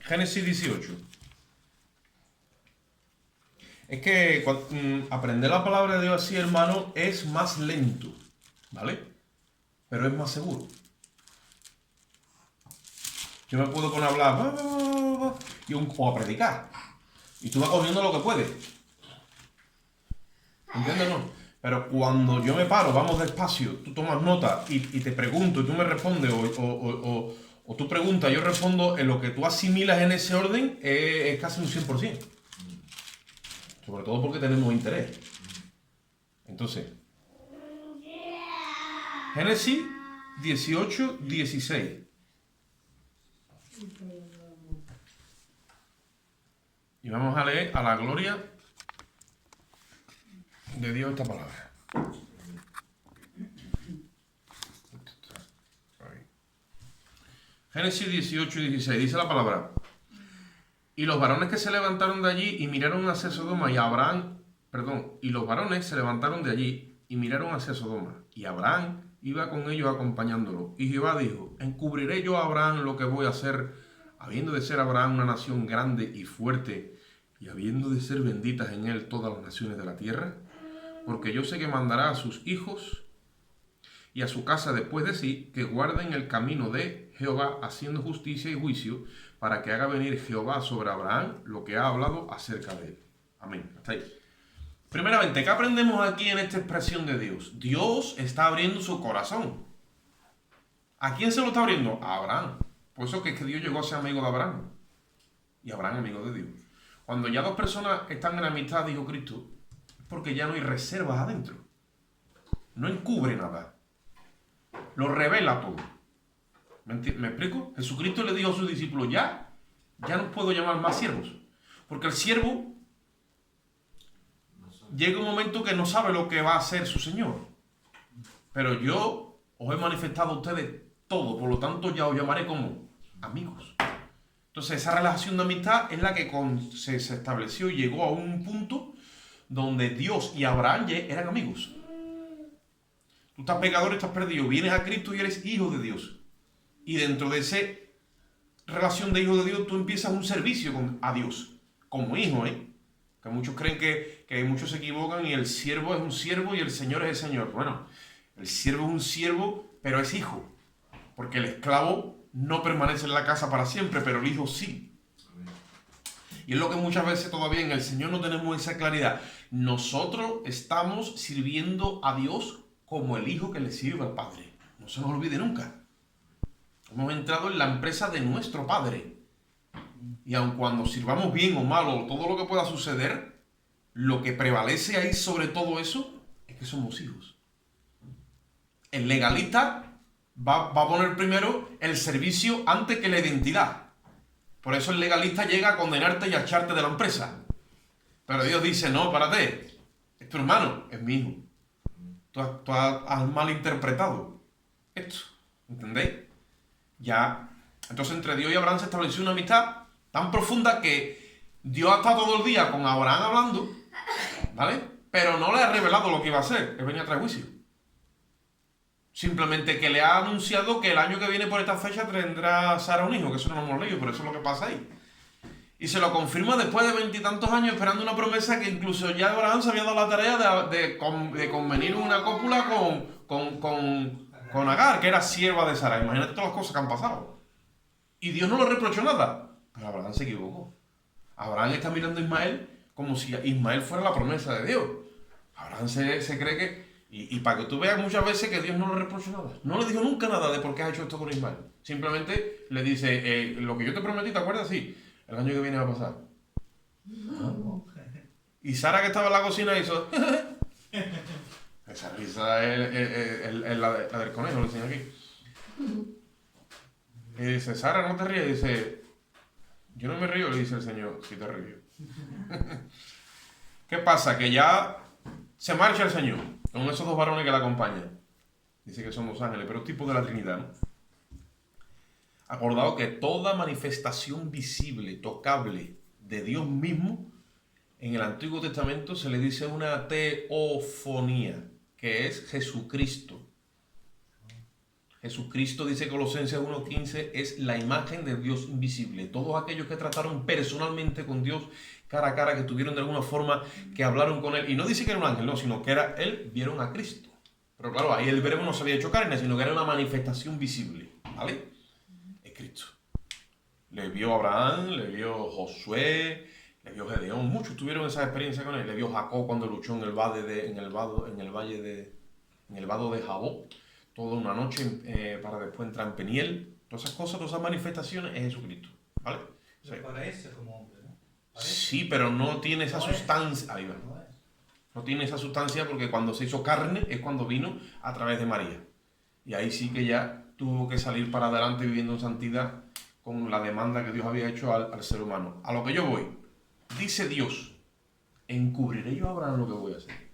Génesis 18. Es que aprender la palabra de Dios así, hermano, es más lento, ¿vale? Pero es más seguro. Yo me puedo poner a hablar o a predicar. Y tú vas cogiendo lo que puedes. ¿Entiendes, no? Pero cuando yo me paro, vamos despacio, tú tomas nota y te pregunto y tú me respondes, o tú preguntas, yo respondo, en lo que tú asimilas en ese orden es casi un 100%. Sobre todo porque tenemos interés. Entonces, Génesis 18, 16. Y vamos a leer a la gloria de Dios esta palabra. Génesis 18 y 16, dice la palabra: y los varones que se levantaron de allí y miraron hacia Sodoma, y los varones se levantaron de allí y miraron hacia Sodoma, y Abraham iba con ellos acompañándolo. Y Jehová dijo: ¿encubriré yo a Abraham lo que voy a hacer, habiendo de ser Abraham una nación grande y fuerte, y habiendo de ser benditas en él todas las naciones de la tierra? Porque yo sé que mandará a sus hijos y a su casa después de sí, que guarden el camino de Jehová, haciendo justicia y juicio, para que haga venir Jehová sobre Abraham lo que ha hablado acerca de él. Amén. Hasta ahí. Primeramente, ¿qué aprendemos aquí en esta expresión de Dios? Dios está abriendo su corazón. ¿A quién se lo está abriendo? A Abraham. Por eso que es que Dios llegó a ser amigo de Abraham. Y Abraham amigo de Dios. Cuando ya dos personas están en amistad, dijo Cristo, es porque ya no hay reservas adentro. No encubre nada. Lo revela todo. ¿Me explico? Jesucristo le dijo a sus discípulos, ya no puedo llamar más siervos. Porque el siervo llega un momento que no sabe lo que va a hacer su Señor. Pero yo os he manifestado a ustedes todo, por lo tanto ya os llamaré como amigos. Entonces esa relación de amistad es la que se estableció y llegó a un punto donde Dios y Abraham eran amigos. Tú estás pecador y estás perdido, vienes a Cristo y eres hijo de Dios. Y dentro de esa relación de hijo de Dios, tú empiezas un servicio a Dios, como hijo, Que muchos creen que muchos se equivocan y el siervo es un siervo y el Señor es el Señor. Bueno, el siervo es un siervo, pero es hijo. Porque el esclavo no permanece en la casa para siempre, pero el hijo sí. Y es lo que muchas veces todavía en el Señor no tenemos esa claridad. Nosotros estamos sirviendo a Dios como el hijo que le sirve al Padre. No se nos olvide nunca. Hemos entrado en la empresa de nuestro Padre. Y aun cuando sirvamos bien o mal o todo lo que pueda suceder, lo que prevalece ahí sobre todo eso es que somos hijos. El legalista va a poner primero el servicio antes que la identidad. Por eso el legalista llega a condenarte y a echarte de la empresa. Pero Dios dice, no, párate, es tu hermano, es mi hijo. Tú has malinterpretado esto, ¿entendéis? Ya, entonces entre Dios y Abraham se estableció una amistad tan profunda que Dios ha estado todo el día con Abraham hablando, ¿vale? Pero no le ha revelado lo que iba a hacer, que venía a traer juicio. Simplemente que le ha anunciado que el año que viene por esta fecha tendrá Sara un hijo, que eso no lo hemos leído, pero eso es lo que pasa ahí. Y se lo confirma después de 20 y tantos años esperando una promesa que incluso ya Abraham se había dado la tarea de convenir una cópula con Agar, que era sierva de Sara. Imagínate todas las cosas que han pasado. Y Dios no le reprochó nada. Pero Abraham se equivocó. Abraham está mirando a Ismael como si Ismael fuera la promesa de Dios. Abraham se cree que... Y para que tú veas muchas veces que Dios no le reprochó nada. No le dijo nunca nada de por qué has hecho esto con Ismael. Simplemente le dice, lo que yo te prometí, ¿te acuerdas? Sí. El año que viene va a pasar. Y Sara, que estaba en la cocina, hizo... Esa risa es la del conejo, lo enseño aquí. Y dice, Sara, no te ríes. Y dice, yo no me río, le dice el Señor, sí te río. ¿Qué pasa? Que ya se marcha el Señor con esos dos varones que la acompañan. Dice que son dos ángeles, pero es tipo de la Trinidad, ¿no? Acordado que toda manifestación visible, tocable de Dios mismo, en el Antiguo Testamento se le dice una teofonía, que es Jesucristo. Jesucristo, dice Colosenses 1:15, es la imagen del Dios invisible. Todos aquellos que trataron personalmente con Dios cara a cara, que tuvieron de alguna forma, que hablaron con Él. Y no dice que era un ángel, no, sino que era Él, vieron a Cristo. Pero claro, ahí el verbo no se había hecho carne, sino que era una manifestación visible. ¿Vale? Es Cristo. Le vio Abraham, le vio Josué, le vio Gedeón. Muchos tuvieron esa experiencia con Él. Le vio Jacob cuando luchó en el vado de Jabó. Toda una noche para después entrar en Peniel. Todas esas cosas, todas esas manifestaciones es Jesucristo. ¿Vale? Se parece como hombre, ¿no? Parece. Sí, pero no tiene esa No sustancia. Ahí va. No es. No tiene esa sustancia porque cuando se hizo carne es cuando vino a través de María. Y ahí sí que ya tuvo que salir para adelante viviendo en santidad con la demanda que Dios había hecho al ser humano. A lo que yo voy. Dice Dios, encubriré yo a Abraham lo que voy a hacer.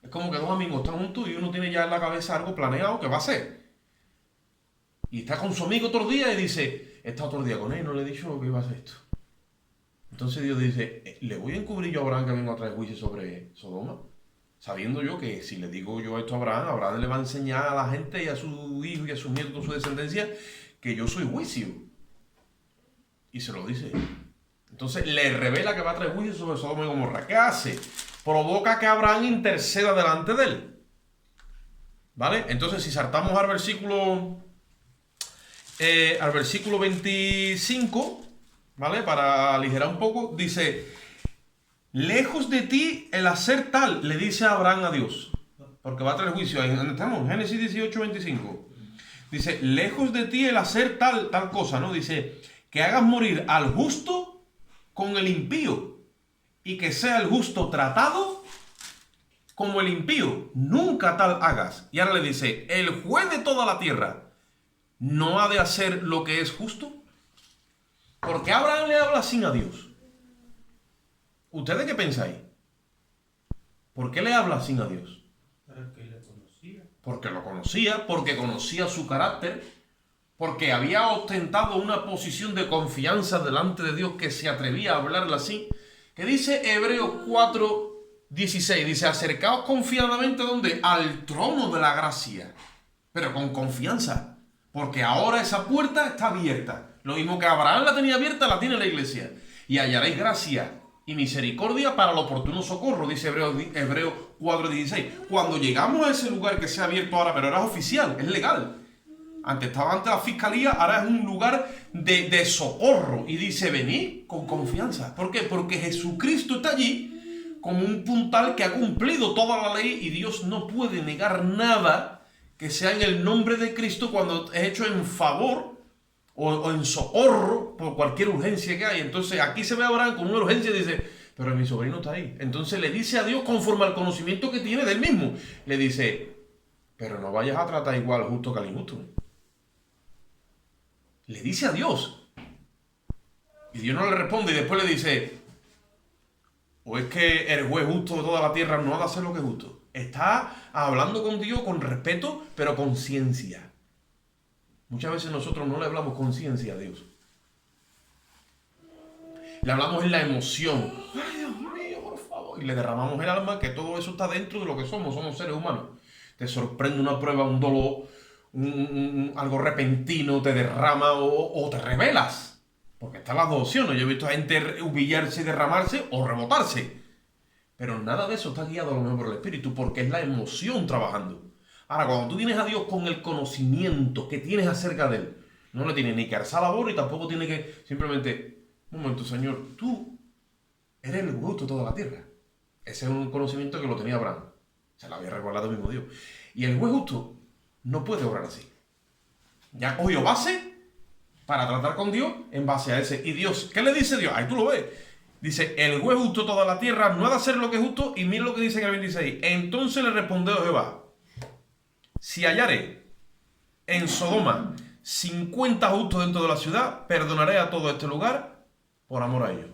Es como que dos amigos están juntos y uno tiene ya en la cabeza algo planeado que va a hacer. Y está con su amigo otro día y dice, he estado otro día con él, no le he dicho que iba a hacer esto. Entonces Dios dice, ¿le voy a encubrir yo a Abraham que vengo a traer juicio sobre Sodoma? Sabiendo yo que si le digo yo esto a Abraham, Abraham le va a enseñar a la gente y a su hijo y a sus nietos, a su descendencia, que yo soy juicio. Y se lo dice. Entonces le revela que va a traer juicio sobre Sodoma y Gomorra. ¿Qué hace? Provoca que Abraham interceda delante de él. ¿Vale? Entonces si saltamos al versículo 25, ¿vale? Para aligerar un poco, dice, lejos de ti el hacer tal, le dice Abraham a Dios, porque va a traer juicio. Estamos en Génesis 18:25. Dice, lejos de ti el hacer tal cosa, ¿no? Dice, que hagas morir al justo con el impío, y que sea el justo tratado como el impío. Nunca tal hagas. Y ahora le dice, el juez de toda la tierra no ha de hacer lo que es justo. Porque Abraham le habla así a Dios. ¿Ustedes qué pensáis? ¿Por qué le habla así a Dios? Porque le conocía. Porque lo conocía, porque conocía su carácter, porque había ostentado una posición de confianza delante de Dios que se atrevía a hablarle así. Que dice Hebreos 4:16, dice, acercaos confiadamente, ¿dónde? Al trono de la gracia, pero con confianza, porque ahora esa puerta está abierta. Lo mismo que Abraham la tenía abierta, la tiene la iglesia. Y hallaréis gracia y misericordia para el oportuno socorro, dice Hebreos 4:16. Cuando llegamos a ese lugar que se ha abierto ahora, pero ahora es oficial, es legal. Antes estaba ante la fiscalía, ahora es un lugar de socorro. Y dice, venid con confianza. ¿Por qué? Porque Jesucristo está allí como un puntal que ha cumplido toda la ley y Dios no puede negar nada que sea en el nombre de Cristo cuando es hecho en favor o en socorro por cualquier urgencia que hay. Entonces aquí se ve a Abraham con una urgencia y dice, pero mi sobrino está ahí. Entonces le dice a Dios conforme al conocimiento que tiene del mismo. Le dice, pero no vayas a tratar igual justo que al injusto. Le dice a Dios. Y Dios no le responde y después le dice, o es que el juez justo de toda la tierra no ha de hacer lo que es justo. Está hablando con Dios con respeto, pero con ciencia. Muchas veces nosotros no le hablamos con ciencia a Dios. Le hablamos en la emoción. Ay, Dios mío, por favor. Y le derramamos el alma, que todo eso está dentro de lo que somos. Somos seres humanos. Te sorprende una prueba, un dolor, algo repentino, te derrama o te rebelas. Porque están las dos opciones. Yo he visto a gente humillarse y derramarse o rebotarse. Pero nada de eso está guiado a lo mejor por el Espíritu, porque es la emoción trabajando. Ahora, cuando tú vienes a Dios con el conocimiento que tienes acerca de Él, no le tienes ni que alzar la voz y tampoco tienes que simplemente, un momento, Señor, tú eres el justo de toda la tierra. Ese es un conocimiento que lo tenía Abraham. Se lo había revelado el mismo Dios. Y el juez justo no puede obrar así. Ya cogió base para tratar con Dios en base a ese. Y Dios, ¿qué le dice Dios? Ahí tú lo ves. Dice, el juez justo de toda la tierra no ha de hacer lo que es justo. Y mira lo que dice en el 26. Entonces le respondió Jehová, si hallare en Sodoma 50 justos dentro de la ciudad, perdonaré a todo este lugar por amor a ellos.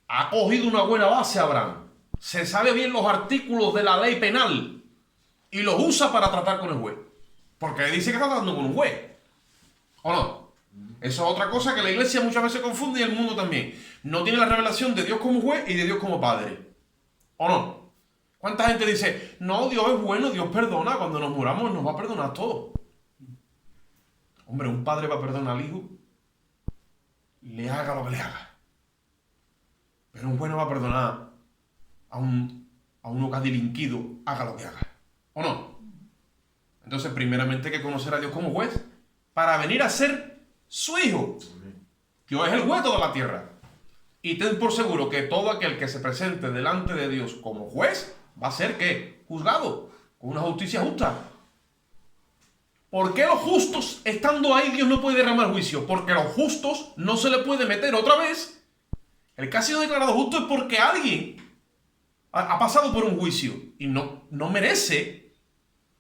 Ha cogido una buena base Abraham. Se sabe bien los artículos de la ley penal y los usa para tratar con el juez. Porque dice que está tratando con un juez. ¿O no? Eso es otra cosa que la iglesia muchas veces confunde y el mundo también. No tiene la revelación de Dios como juez y de Dios como padre. ¿O no? ¿Cuánta gente dice, no, Dios es bueno, Dios perdona, cuando nos muramos nos va a perdonar todo? Hombre, un padre va a perdonar al hijo, le haga lo que le haga. Pero un juez no va a perdonar a uno que ha delinquido, haga lo que haga. ¿O no? Entonces, primeramente hay que conocer a Dios como juez para venir a ser su hijo. Dios es el juez de toda la tierra. Y ten por seguro que todo aquel que se presente delante de Dios como juez va a ser, ¿qué? Juzgado, con una justicia justa. ¿Por qué los justos, estando ahí, Dios no puede derramar juicio? Porque a los justos no se le puede meter otra vez. El que ha sido declarado justo es porque alguien ha pasado por un juicio y no merece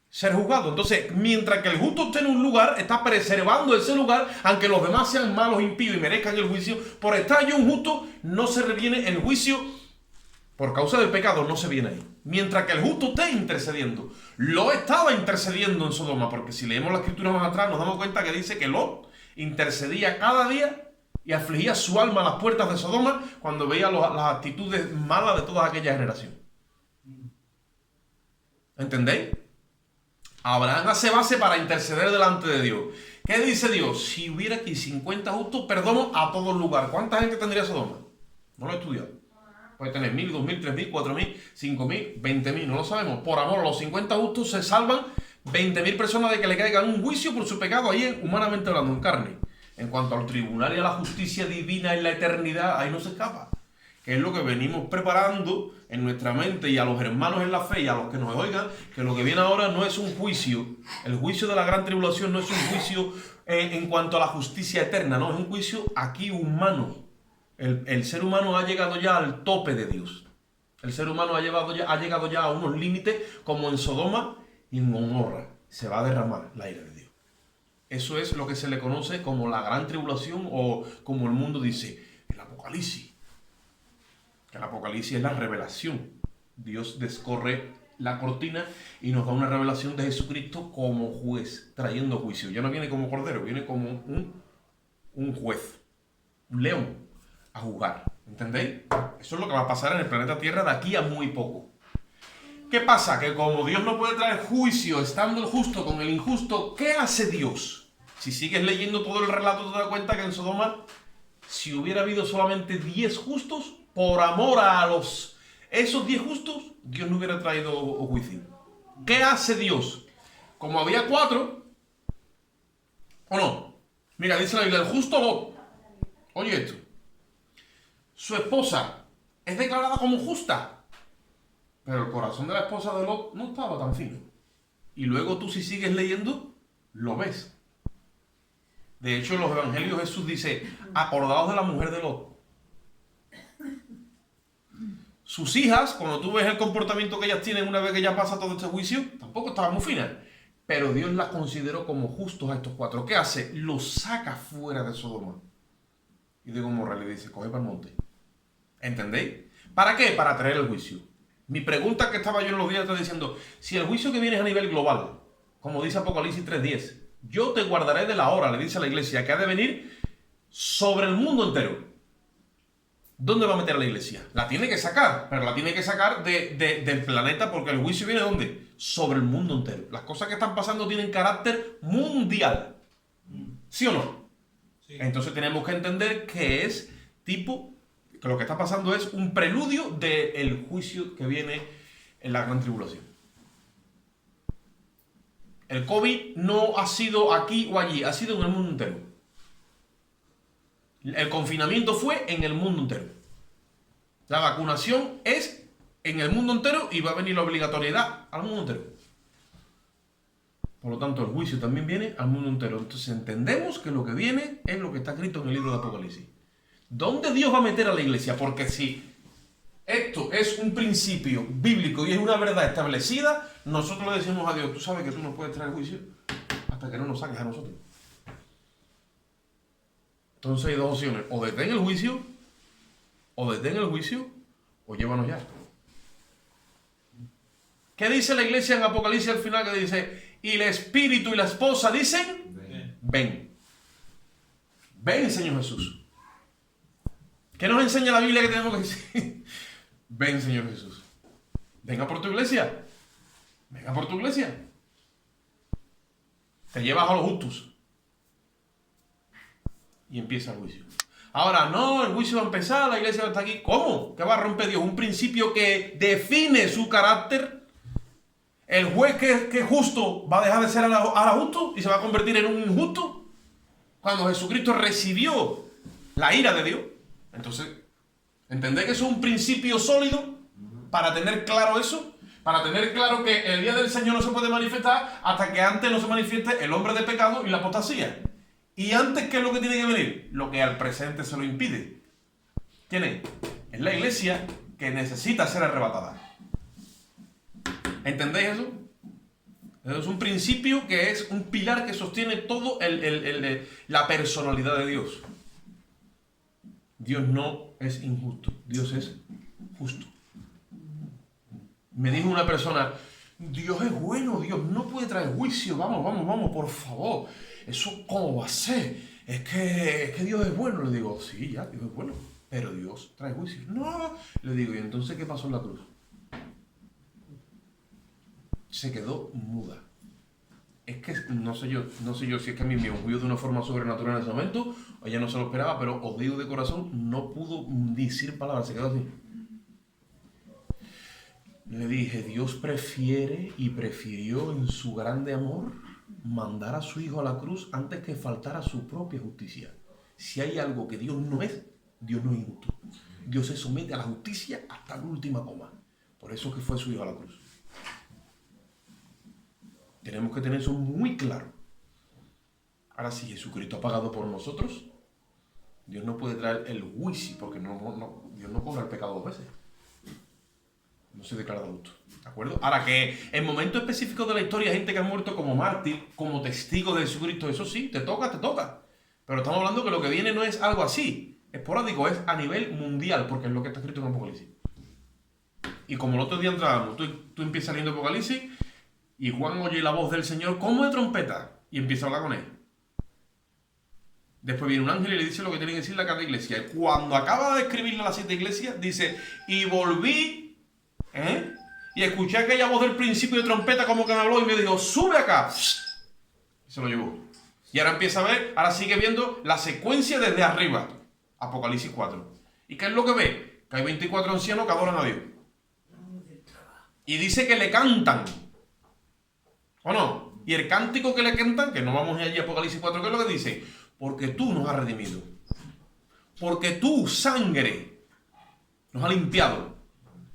ser juzgado. Entonces, mientras que el justo esté en un lugar, está preservando ese lugar, aunque los demás sean malos, impíos y merezcan el juicio. Por estar yo un justo, no se reviene el juicio. Por causa del pecado no se viene ahí. Mientras que el justo esté intercediendo. Lot estaba intercediendo en Sodoma, porque si leemos la escritura más atrás nos damos cuenta que dice que Lot intercedía cada día y afligía su alma a las puertas de Sodoma cuando veía las actitudes malas de toda aquella generación. ¿Entendéis? Abraham hace base para interceder delante de Dios. ¿Qué dice Dios? Si hubiera aquí 50 justos, perdono a todo lugar. ¿Cuánta gente tendría Sodoma? No lo he estudiado. Puede tener 1000, 2000, 3000, 4000, 5000, 20000, no lo sabemos. Por amor a los 50 justos se salvan 20.000 personas de que le caigan un juicio por su pecado, ahí humanamente hablando, en carne. En cuanto al tribunal y a la justicia divina en la eternidad, ahí no se escapa. Que es lo que venimos preparando en nuestra mente y a los hermanos en la fe y a los que nos oigan, que lo que viene ahora no es un juicio. El juicio de la gran tribulación no es un juicio en cuanto a la justicia eterna, no, es un juicio aquí humano. El ser humano ha llegado ya al tope de Dios. El ser humano ha llegado ya a unos límites como en Sodoma y en Gomorra. Se va a derramar la ira de Dios. Eso es lo que se le conoce como la gran tribulación o como el mundo dice, el Apocalipsis. Que el Apocalipsis es la revelación. Dios descorre la cortina y nos da una revelación de Jesucristo como juez, trayendo juicio. Ya no viene como cordero, viene como un juez, un león, a juzgar. ¿Entendéis? Eso es lo que va a pasar en el planeta Tierra de aquí a muy poco. ¿Qué pasa? Que como Dios no puede traer juicio estando el justo con el injusto, ¿qué hace Dios? Si sigues leyendo todo el relato te das cuenta que en Sodoma, si hubiera habido solamente 10 justos, por amor a esos 10 justos, Dios no hubiera traído juicio. ¿Qué hace Dios? Como había 4, ¿o no? Mira, dice la Biblia, el justo Lot. Oye esto. Su esposa es declarada como justa, pero el corazón de la esposa de Lot no estaba tan fino. Y luego tú, si sigues leyendo, lo ves. De hecho, en los evangelios Jesús dice, acordaos de la mujer de Lot. Sus hijas, cuando tú ves el comportamiento que ellas tienen una vez que ya pasa todo este juicio, tampoco estaban muy finas. Pero Dios las consideró como justos a estos 4. ¿Qué hace? Los saca fuera de Sodoma. Y de Gomorra le dice, coge para el monte. ¿Entendéis? ¿Para qué? Para traer el juicio. Mi pregunta que estaba yo en los días está diciendo, si el juicio que viene es a nivel global, como dice Apocalipsis 3:10, yo te guardaré de la hora, le dice a la iglesia, que ha de venir sobre el mundo entero. ¿Dónde va a meter a la iglesia? La tiene que sacar, pero la tiene que sacar del planeta porque el juicio viene ¿de dónde? Sobre el mundo entero. Las cosas que están pasando tienen carácter mundial. ¿Sí o no? Sí. Entonces tenemos que entender que es que lo que está pasando es un preludio del juicio que viene en la gran tribulación. El COVID no ha sido aquí o allí, ha sido en el mundo entero. El confinamiento fue en el mundo entero. La vacunación es en el mundo entero y va a venir la obligatoriedad al mundo entero. Por lo tanto, el juicio también viene al mundo entero. Entonces entendemos que lo que viene es lo que está escrito en el libro de Apocalipsis. ¿Dónde Dios va a meter a la iglesia? Porque si esto es un principio bíblico y es una verdad establecida, nosotros le decimos a Dios, tú sabes que tú no puedes traer juicio hasta que no nos saques a nosotros. Entonces hay 2 opciones, o detén el juicio, o llévanos ya. ¿Qué dice la iglesia en Apocalipsis al final? Que dice, y el espíritu y la esposa dicen, ven. Ven, Señor Jesús. ¿Qué nos enseña la Biblia que tenemos que decir? Ven, Señor Jesús. venga por tu iglesia. Venga por tu iglesia. Te llevas a los justos. Y empieza el juicio. Ahora, no, el juicio va a empezar, la iglesia está aquí. ¿Cómo? ¿Qué va a romper Dios? Un principio que define su carácter. El juez que es justo va a dejar de ser ahora justo y se va a convertir en un injusto. Cuando Jesucristo recibió la ira de Dios. Entonces, ¿entendés que eso es un principio sólido para tener claro eso? Para tener claro que el día del Señor no se puede manifestar hasta que antes no se manifieste el hombre de pecado y la apostasía. Y antes, ¿qué es lo que tiene que venir? Lo que al presente se lo impide. ¿Quién es? Es la iglesia que necesita ser arrebatada. ¿Entendéis eso? Eso es un principio que es un pilar que sostiene todo la personalidad de Dios. Dios no es injusto, Dios es justo. Me dijo una persona, Dios es bueno, Dios no puede traer juicio, vamos, por favor. ¿Eso cómo va a ser? Es que Dios es bueno. Le digo, sí, ya, Dios es bueno, pero Dios trae juicio. No, le digo, ¿y entonces qué pasó en la cruz? Se quedó muda. Es que no sé yo si es que a mí me ocurrió de una forma sobrenatural en ese momento, o ella no se lo esperaba, pero os digo de corazón, no pudo decir palabras, se quedó así. Le dije, Dios prefiere y prefirió en su grande amor mandar a su hijo a la cruz antes que faltar a su propia justicia. Si hay algo que Dios no es injusto. Dios se somete a la justicia hasta la última coma. Por eso que fue su hijo a la cruz. Tenemos que tener eso muy claro. Ahora, si Jesucristo ha pagado por nosotros, Dios no puede traer el juicio, porque Dios no cobra el pecado dos veces. No se declara justo. ¿De acuerdo? Ahora, que en momentos específicos de la historia hay gente que ha muerto como mártir, como testigo de Jesucristo, eso sí, te toca. Pero estamos hablando que lo que viene no es algo así, esporádico, es a nivel mundial, porque es lo que está escrito en Apocalipsis. Y como el otro día entrábamos, tú empiezas leyendo Apocalipsis y Juan oye la voz del Señor como de trompeta y empieza a hablar con él. Después viene un ángel y le dice lo que tiene que decirle a cada iglesia. Y cuando acaba de escribirle a las 7 iglesias, dice, y volví, y escuché aquella voz del principio de trompeta como que me habló y me dijo, sube acá. Y se lo llevó. Y ahora empieza a ver, ahora sigue viendo la secuencia desde arriba. Apocalipsis 4. ¿Y qué es lo que ve? Que hay 24 ancianos que adoran a Dios. Y dice que le cantan. ¿O no? Y el cántico que le cantan, que no vamos a ir allí a Apocalipsis 4, ¿qué es lo que dice? Porque tú nos has redimido. Porque tu sangre nos ha limpiado.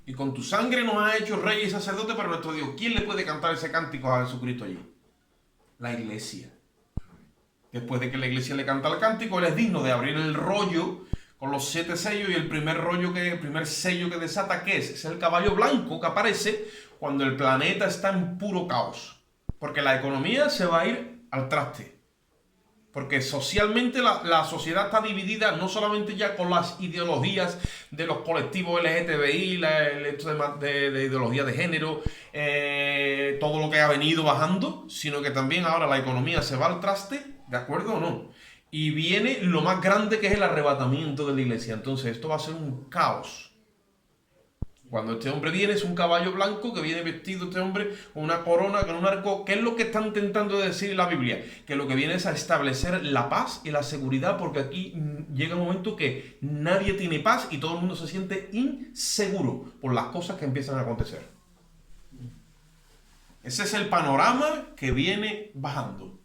Y con tu sangre nos has hecho rey y sacerdote para nuestro Dios. ¿Quién le puede cantar ese cántico a Jesucristo allí? La iglesia. Después de que la iglesia le canta el cántico, él es digno de abrir el rollo con los 7 sellos. Y el primer sello que desata, ¿qué es? Es el caballo blanco que aparece cuando el planeta está en puro caos. Porque la economía se va a ir al traste. Porque socialmente la sociedad está dividida no solamente ya con las ideologías de los colectivos LGTBI, de ideología de género, todo lo que ha venido bajando, sino que también ahora la economía se va al traste, ¿de acuerdo o no? Y viene lo más grande que es el arrebatamiento de la iglesia. Entonces esto va a ser un caos. Cuando este hombre viene, es un caballo blanco que viene vestido este hombre con una corona, con un arco. ¿Qué es lo que está intentando decir la Biblia? Que lo que viene es a establecer la paz y la seguridad, porque aquí llega un momento que nadie tiene paz y todo el mundo se siente inseguro por las cosas que empiezan a acontecer. Ese es el panorama que viene bajando.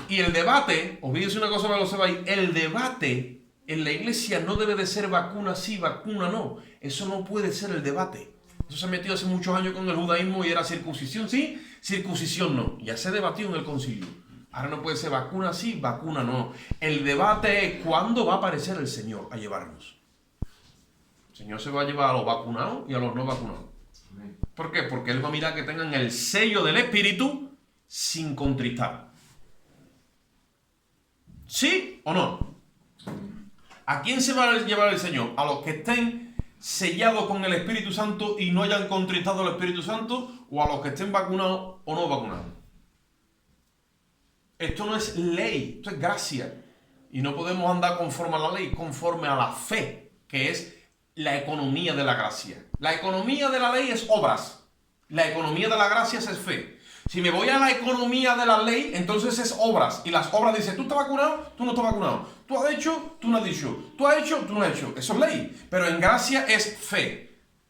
Y el debate, os voy a decir una cosa para que lo sepáis, el debate en la iglesia no debe de ser vacuna sí, vacuna no. Eso no puede ser el debate. Eso se ha metido hace muchos años con el judaísmo y era circuncisión sí, circuncisión no. Ya se debatió en el concilio. Ahora no puede ser vacuna sí, vacuna no. El debate es cuándo va a aparecer el Señor a llevarnos. El Señor se va a llevar a los vacunados y a los no vacunados. ¿Por qué? Porque Él va a mirar que tengan el sello del Espíritu sin contristar. ¿Sí o no? ¿A quién se va a llevar el Señor? ¿A los que estén sellados con el Espíritu Santo y no hayan contristado el Espíritu Santo? ¿O a los que estén vacunados o no vacunados? Esto no es ley, esto es gracia. Y no podemos andar conforme a la ley, conforme a la fe, que es la economía de la gracia. La economía de la ley es obras. La economía de la gracia es fe. Si me voy a la economía de la ley, entonces es obras. Y las obras dicen, tú estás vacunado, tú no estás vacunado. Tú has hecho, tú no has dicho. Tú has hecho, tú no has hecho. Eso es ley. Pero en gracia es fe.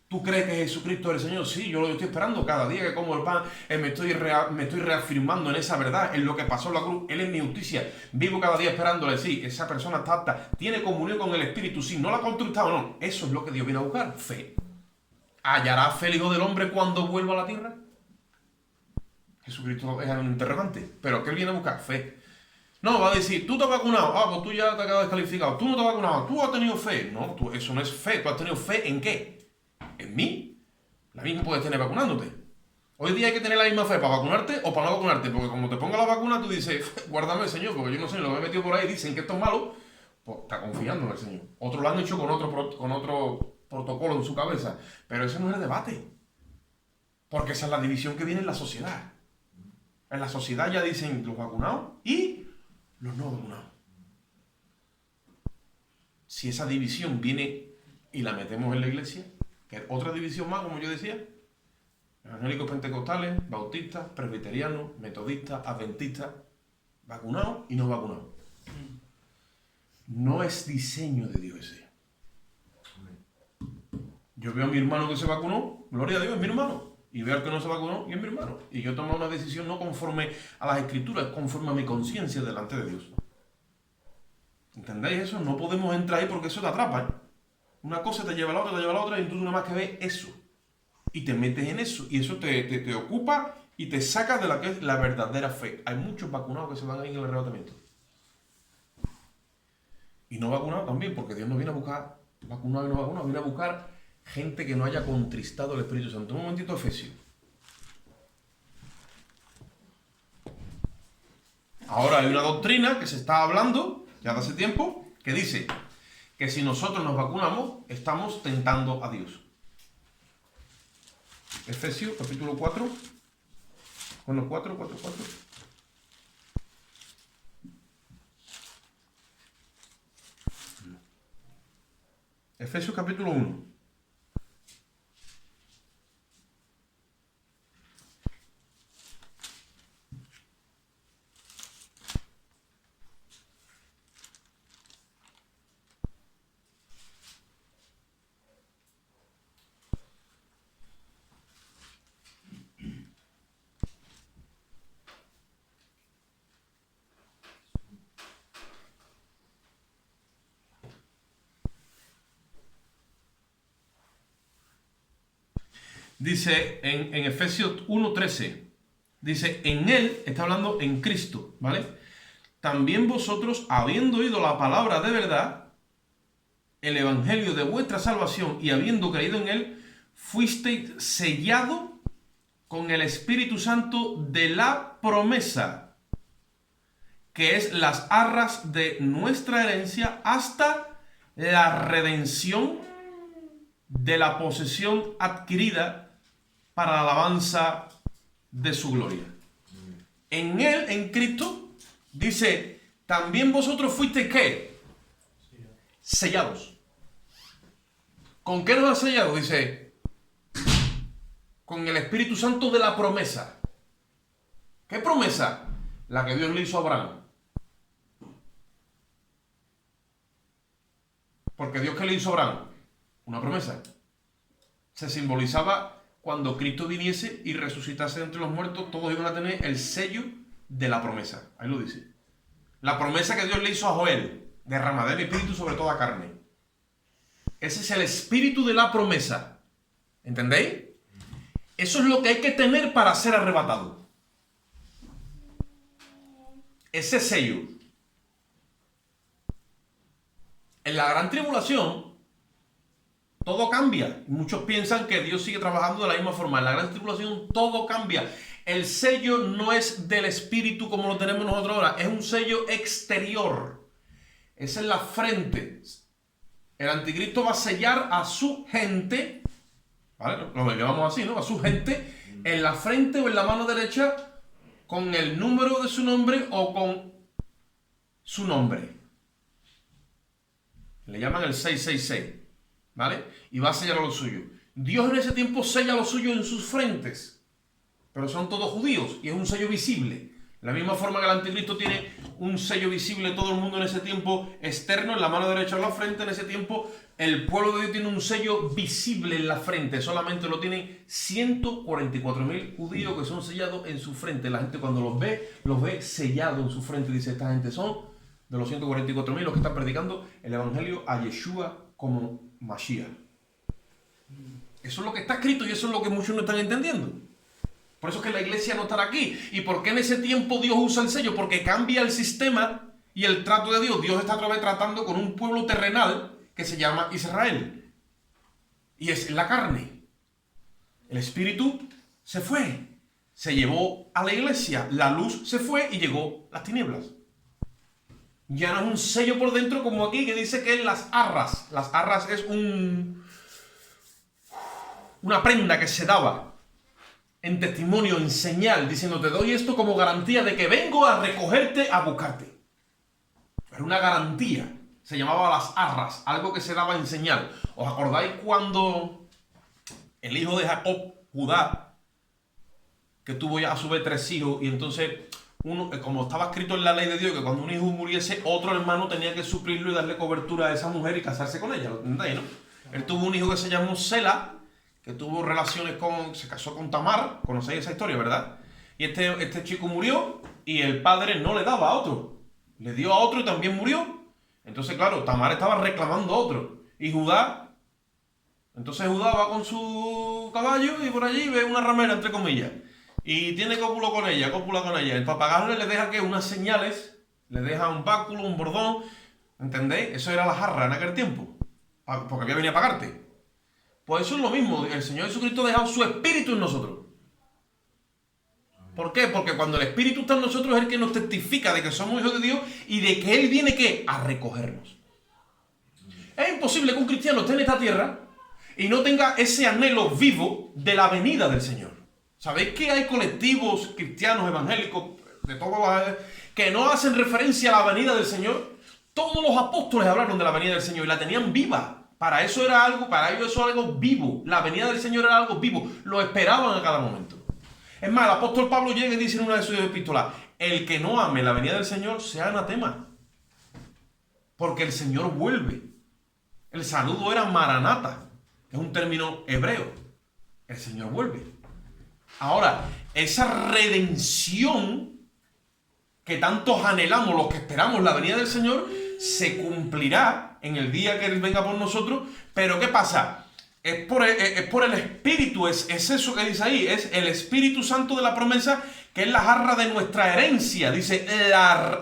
¿Tú crees que Jesucristo es el Señor? Sí, yo lo estoy esperando cada día que como el pan. Me estoy reafirmando en esa verdad, en lo que pasó en la cruz. Él es mi justicia. Vivo cada día esperándole. Sí, esa persona está apta. Tiene comunión con el Espíritu. Sí, no la ha contristado, no. Eso es lo que Dios viene a buscar. Fe. ¿Hallará fe el Hijo del Hombre cuando vuelva a la tierra? Jesucristo es un interrogante. ¿Pero qué él viene a buscar? Fe. No, va a decir, tú te has vacunado. Ah, pues tú ya te has quedado descalificado. Tú no te has vacunado. Tú has tenido fe. No, eso no es fe. ¿Tú has tenido fe en qué? En mí. La misma puedes tener vacunándote. Hoy día hay que tener la misma fe para vacunarte o para no vacunarte. Porque como te ponga la vacuna, tú dices, guárdame, Señor, porque yo no sé, lo que he metido por ahí, dicen que esto es malo. Pues está confiando en el Señor. Otros lo han hecho con otro protocolo en su cabeza. Pero ese no es el debate. Porque esa es la división que viene en la sociedad. En la sociedad ya dicen los vacunados y los no vacunados. Si esa división viene y la metemos en la iglesia, que es otra división más, como yo decía, evangélicos pentecostales, bautistas, presbiterianos, metodistas, adventistas, vacunados y no vacunados. No es diseño de Dios ese. Yo veo a mi hermano que se vacunó, gloria a Dios, es mi hermano. Y veo al que no se vacunó y es mi hermano. Y yo tomo una decisión no conforme a las escrituras, conforme a mi conciencia delante de Dios. ¿Entendéis eso? No podemos entrar ahí porque eso te atrapa, ¿eh? Una cosa te lleva a la otra y tú nada más que ves eso. Y te metes en eso. Y eso te ocupa y te saca de la que es la verdadera fe. Hay muchos vacunados que se van ahí en el arrebatamiento. Y no vacunados también, porque Dios no viene a buscar vacunados y no vacunados. Viene a buscar gente que no haya contristado el Espíritu Santo. Un momentito, Efesios. Ahora hay una doctrina que se está hablando ya de hace tiempo que dice que si nosotros nos vacunamos, estamos tentando a Dios. Efesios, capítulo 4. Bueno, 4. Efesios, capítulo 1. Dice en Efesios 1:13, dice, en Él, está hablando en Cristo, ¿vale? También vosotros, habiendo oído la palabra de verdad, el evangelio de vuestra salvación, y habiendo creído en Él, fuisteis sellado con el Espíritu Santo de la promesa, que es las arras de nuestra herencia hasta la redención de la posesión adquirida para la alabanza de su gloria. En Él, en Cristo, dice, también vosotros fuisteis ¿qué? Sellados. ¿Con qué nos ha sellado? Dice, con el Espíritu Santo de la promesa. ¿Qué promesa? La que Dios le hizo a Abraham. Porque Dios, ¿qué le hizo a Abraham? Una promesa. Se simbolizaba cuando Cristo viniese y resucitase entre los muertos, todos iban a tener el sello de la promesa. Ahí lo dice. La promesa que Dios le hizo a Joel, derramaré mi espíritu sobre toda carne. Ese es el espíritu de la promesa. ¿Entendéis? Eso es lo que hay que tener para ser arrebatado. Ese sello. En la gran tribulación, todo cambia. Muchos piensan que Dios sigue trabajando de la misma forma. En la gran tribulación todo cambia. El sello no es del Espíritu como lo tenemos nosotros ahora. Es un sello exterior. Es en la frente. El anticristo va a sellar a su gente, ¿vale? Lo llamamos así, ¿no? A su gente en la frente o en la mano derecha con el número de su nombre o con su nombre. Le llaman el 666. ¿vale? Y va a sellar a los suyos. Dios en ese tiempo sella a los suyos en sus frentes, pero son todos judíos y es un sello visible. De la misma forma que el anticristo tiene un sello visible todo el mundo en ese tiempo externo, en la mano derecha en la frente, en ese tiempo el pueblo de Dios tiene un sello visible en la frente, solamente lo tienen 144.000 judíos que son sellados en su frente. La gente cuando los ve sellados en su frente, dice esta gente son de los 144.000 los que están predicando el evangelio a Yeshua como Mashiach. Eso es lo que está escrito y eso es lo que muchos no están entendiendo. Por eso es que la iglesia no estará aquí. ¿Y por qué en ese tiempo Dios usa el sello? Porque cambia el sistema y el trato de Dios. Dios está otra vez tratando con un pueblo terrenal que se llama Israel. Y es la carne. El espíritu se fue. Se llevó a la iglesia. La luz se fue y llegó las tinieblas. Ya no es un sello por dentro como aquí que dice que es las arras. Las arras es una prenda que se daba en testimonio, en señal, diciendo te doy esto como garantía de que vengo a recogerte, a buscarte. Era una garantía. Se llamaba las arras, algo que se daba en señal. ¿Os acordáis cuando el hijo de Jacob, Judá, que tuvo ya a su vez 3 hijos, y entonces uno, como estaba escrito en la ley de Dios, que cuando un hijo muriese, otro hermano tenía que suplirlo y darle cobertura a esa mujer y casarse con ella? ¿Lo entendéis, no? Él tuvo un hijo que se llamó Sela, que tuvo relaciones se casó con Tamar, conocéis esa historia, ¿verdad? Y este chico murió y el padre no le daba a otro, le dio a otro y también murió. Entonces, claro, Tamar estaba reclamando a otro. Y entonces Judá va con su caballo y por allí ve una ramera, entre comillas, y tiene cópula con ella. El papagayo le deja que unas señales, le deja un báculo, un bordón, ¿entendéis? Eso era la jarra en aquel tiempo, porque había venido a pagarte. Pues eso es lo mismo, el Señor Jesucristo ha dejado su espíritu en nosotros. ¿Por qué? Porque cuando el espíritu está en nosotros es el que nos testifica de que somos hijos de Dios y de que Él viene, ¿qué? A recogernos. Es imposible que un cristiano esté en esta tierra y no tenga ese anhelo vivo de la venida del Señor. ¿Sabéis que hay colectivos cristianos evangélicos de todos los que no hacen referencia a la venida del Señor? Todos los apóstoles hablaron de la venida del Señor y la tenían viva. Para ellos eso era algo vivo. La venida del Señor era algo vivo. Lo esperaban a cada momento. Es más, el apóstol Pablo llega y dice en una de sus epístolas: el que no ame la venida del Señor sea anatema. Porque el Señor vuelve. El saludo era maranata, que es un término hebreo. El Señor vuelve. Ahora, esa redención que tantos anhelamos, los que esperamos la venida del Señor, se cumplirá en el día que Él venga por nosotros. Pero ¿qué pasa? Es por el Espíritu, es eso que dice ahí, es el Espíritu Santo de la promesa, que es la jarra de nuestra herencia, dice,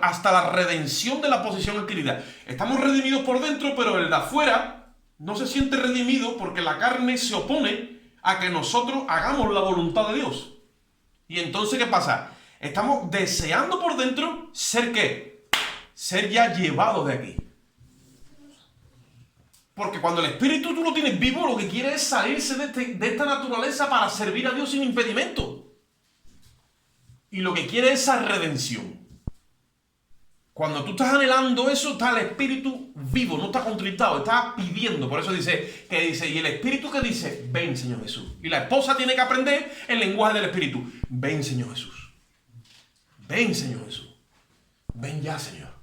hasta la redención de la posesión adquirida. Estamos redimidos por dentro, pero el de afuera no se siente redimido porque la carne se opone a que nosotros hagamos la voluntad de Dios. Y entonces, ¿qué pasa? Estamos deseando por dentro ser ¿qué? Ser ya llevados de aquí. Porque cuando el espíritu tú lo tienes vivo, lo que quiere es salirse de esta naturaleza para servir a Dios sin impedimento. Y lo que quiere es esa redención. Cuando tú estás anhelando eso, está el espíritu vivo, no está contristado, está pidiendo. Por eso dice, y el espíritu que dice, ven Señor Jesús. Y la esposa tiene que aprender el lenguaje del espíritu. Ven Señor Jesús. Ven Señor Jesús. Ven ya Señor.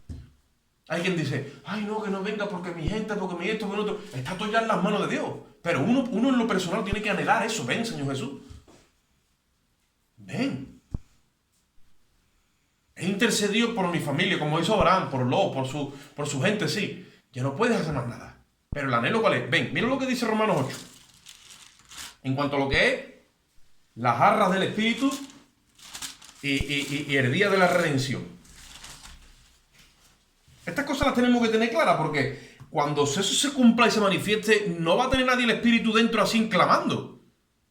Hay quien dice, ay no, que no venga porque mi gente, porque mi esto, porque mi otro. Está todo ya en las manos de Dios. Pero uno en lo personal tiene que anhelar eso. Ven, Señor Jesús. Ven. He intercedido por mi familia, como hizo Abraham, por Lot, por su gente, sí. Ya no puedes hacer más nada. Pero el anhelo, ¿cuál es? Ven, mira lo que dice Romanos 8. En cuanto a lo que es las jarras del Espíritu y el día de la redención. Estas cosas las tenemos que tener claras porque cuando eso se cumpla y se manifieste, no va a tener nadie el espíritu dentro así clamando.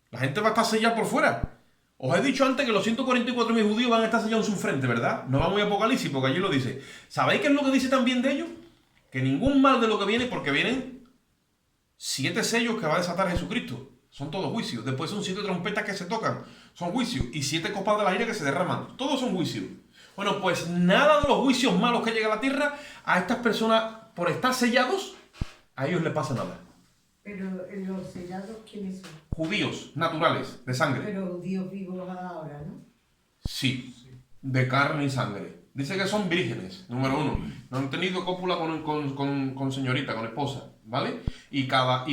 La gente va a estar sellada por fuera. Os he dicho antes que los 144.000 judíos van a estar sellados en su frente, ¿verdad? No vamos a Apocalipsis porque allí lo dice. ¿Sabéis qué es lo que dice también de ellos? Que ningún mal de lo que viene, porque vienen 7 sellos que va a desatar Jesucristo. Son todos juicios. Después son 7 trompetas que se tocan. Son juicios. Y 7 copas de la ira que se derraman. Todos son juicios. Bueno, pues nada de los juicios malos que llegan a la tierra, a estas personas, por estar sellados, a ellos les pasa nada. Pero los sellados, ¿quiénes son? Judíos, naturales, de sangre. Pero Dios vivos ahora, ¿no? Sí, de carne y sangre. Dice que son vírgenes, número uno. No han tenido cópula con señorita, con esposa, ¿vale? Y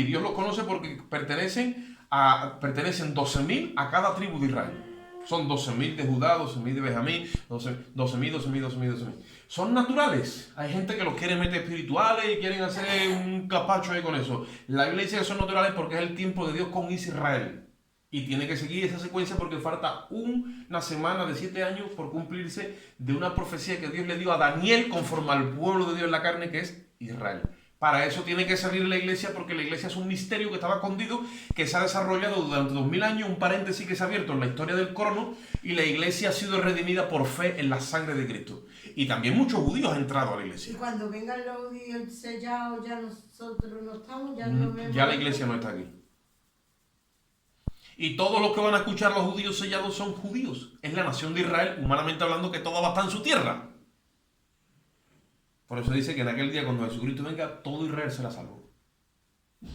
Dios los conoce porque pertenecen 12.000 a cada tribu de Israel. Son 12.000 de Judá, 12.000 de Benjamín, 12.000. Son naturales. Hay gente que los quiere meter espirituales y quieren hacer un capacho ahí con eso. La Biblia dice que son naturales porque es el tiempo de Dios con Israel. Y tiene que seguir esa secuencia porque falta una semana de 7 años por cumplirse de una profecía que Dios le dio a Daniel conforme al pueblo de Dios en la carne, que es Israel. Para eso tiene que salir la iglesia, porque la iglesia es un misterio que estaba escondido, que se ha desarrollado durante 2000 años, un paréntesis que se ha abierto en la historia del crono, y la iglesia ha sido redimida por fe en la sangre de Cristo. Y también muchos judíos han entrado a la Y iglesia. cuando vengan los judíos sellados, ya nosotros no estamos, ya no vemos. Ya la iglesia no está aquí. Y todos los que van a escuchar a los judíos sellados son judíos. Es la nación de Israel, humanamente hablando, que toda va a estar en su tierra. Por eso dice que en aquel día, cuando Jesucristo venga, todo Israel será salvo.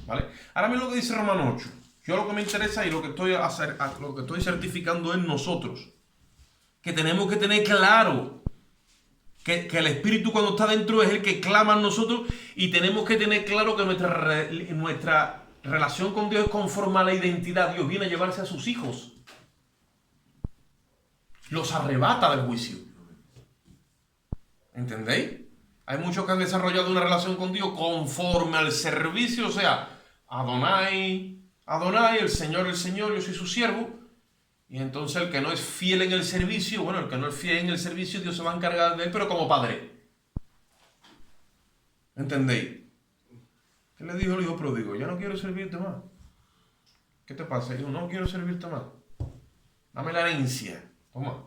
¿Vale? Ahora miren lo que dice Romanos 8. Yo lo que me interesa y lo que estoy certificando en nosotros, que tenemos que tener claro que el Espíritu cuando está dentro es el que clama en nosotros, y tenemos que tener claro que nuestra relación con Dios es conforme a la identidad. Dios viene a llevarse a sus hijos. Los arrebata del juicio. ¿Entendéis? Hay muchos que han desarrollado una relación con Dios conforme al servicio, o sea, Adonai, el Señor, yo soy su siervo. Y entonces el que no es fiel en el servicio, el que no es fiel en el servicio, Dios se va a encargar de él, pero como padre. ¿Entendéis? ¿Qué le dijo el hijo pródigo? Ya no quiero servirte más. ¿Qué te pasa? Digo, no quiero servirte más. Dame la herencia. Toma.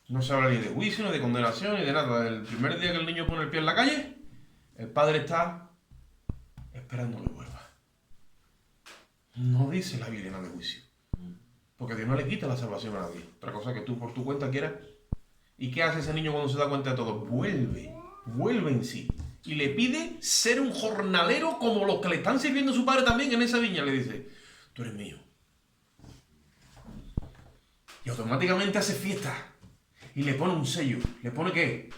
No se habla ni de juicio, ni de condenación, ni de nada. El primer día que el niño pone el pie en la calle, el padre está esperando que vuelva. No dice la Biblia nada de juicio. Porque Dios no le quita la salvación a nadie. Otra cosa que tú por tu cuenta quieras. ¿Y qué hace ese niño cuando se da cuenta de todo? Vuelve en sí. Y le pide ser un jornalero como los que le están sirviendo a su padre también en esa viña. Le dice, tú eres mío. Y automáticamente hace fiesta. Y le pone un sello. ¿Le pone qué?